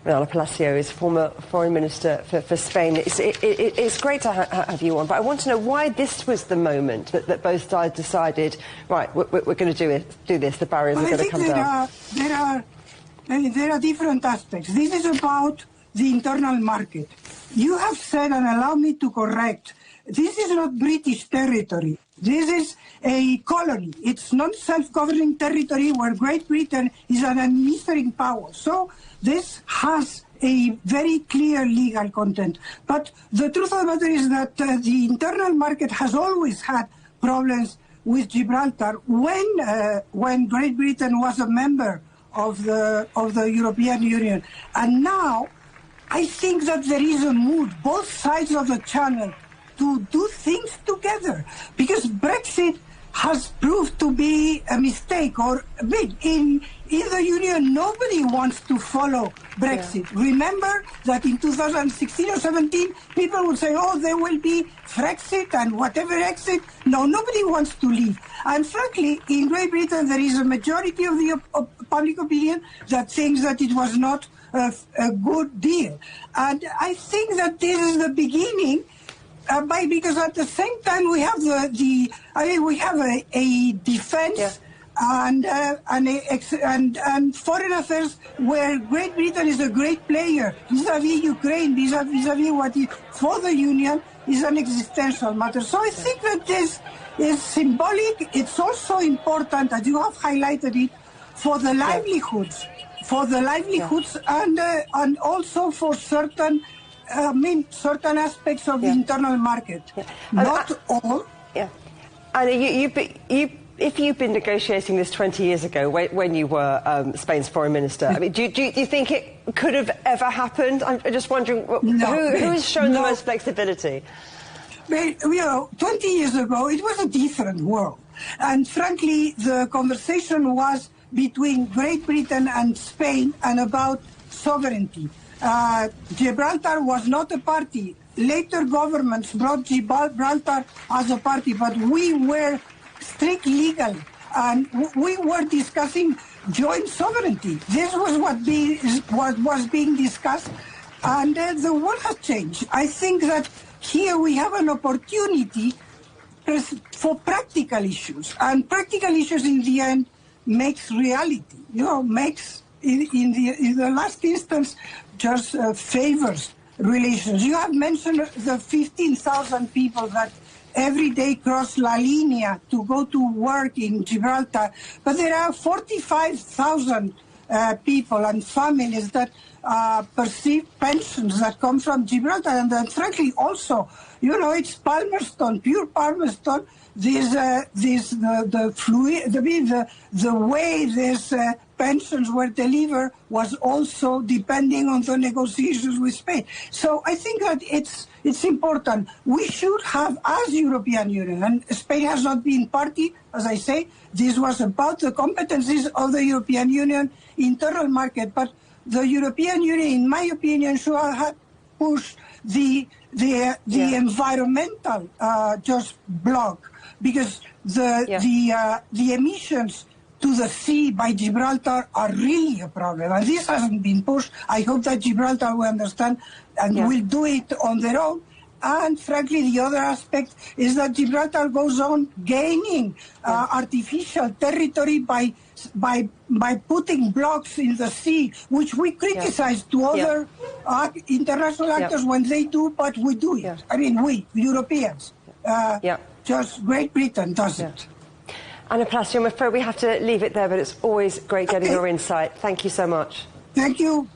Ana Palacio is former Foreign Minister for Spain. It's great to have you on, but I want to know why this was the moment that both sides decided, right, we're going to do this, the barriers are going to come down. There are different aspects. This is about the internal market. You have said, and allow me to correct, this is not British territory. This is a colony. It's not self-governing territory where Great Britain is an administering power. So this has a very clear legal content. But the truth of the matter is that the internal market has always had problems with Gibraltar when Great Britain was a member of the European Union. And now I think that there is a mood, both sides of the channel, to do things together, because Brexit has proved to be a mistake, or in the Union nobody wants to follow Brexit. Yeah. Remember that in 2016 or 17 people would say, oh, there will be Frexit and whatever exit. No, nobody wants to leave. And frankly, in Great Britain there is a majority of the public opinion that thinks that it was not a good deal. And I think that this is the beginning. Because at the same time we have we have a defense and foreign affairs where Great Britain is a great player vis-à-vis Ukraine, vis-à-vis what is for the Union is an existential matter. So I think that this is symbolic. It's also important, as you have highlighted it, for the livelihoods, and also for certain certain aspects of the internal market. Yeah. Not all. Yeah. And if you've been negotiating this 20 years ago, when you were Spain's foreign minister, I mean, do you think it could have ever happened? I'm just wondering, who has shown the most flexibility? Well, 20 years ago, it was a different world. And frankly, the conversation was between Great Britain and Spain and about sovereignty. Gibraltar was not a party. Later governments brought Gibraltar as a party, but we were strict legal, and we were discussing joint sovereignty. This was what was being discussed, and the world has changed. I think that here we have an opportunity for practical issues, and practical issues in the end makes reality. Makes in the last instance just favors relations. You have mentioned the 15,000 people that every day cross La Línea to go to work in Gibraltar, but there are 45,000 people and families that perceive pensions that come from Gibraltar, and then frankly also, it's Palmerston, pure Palmerston. The way these pensions were delivered was also depending on the negotiations with Spain. So I think that it's important. We should have, as European Union, and Spain has not been party, as I say, this was about the competencies of the European Union internal market, but the European Union, in my opinion, should have pushed the environmental just block, because the emissions to the sea by Gibraltar are really a problem, and this hasn't been pushed. I hope that Gibraltar will understand and will do it on their own. And frankly, the other aspect is that Gibraltar goes on gaining artificial territory by putting blocks in the sea, which we criticize to other international actors when they do, but we do it. I mean, we, Europeans. Just Great Britain does it. Ana Palacio, I'm afraid we have to leave it there, but it's always great getting your insight. Thank you so much. Thank you.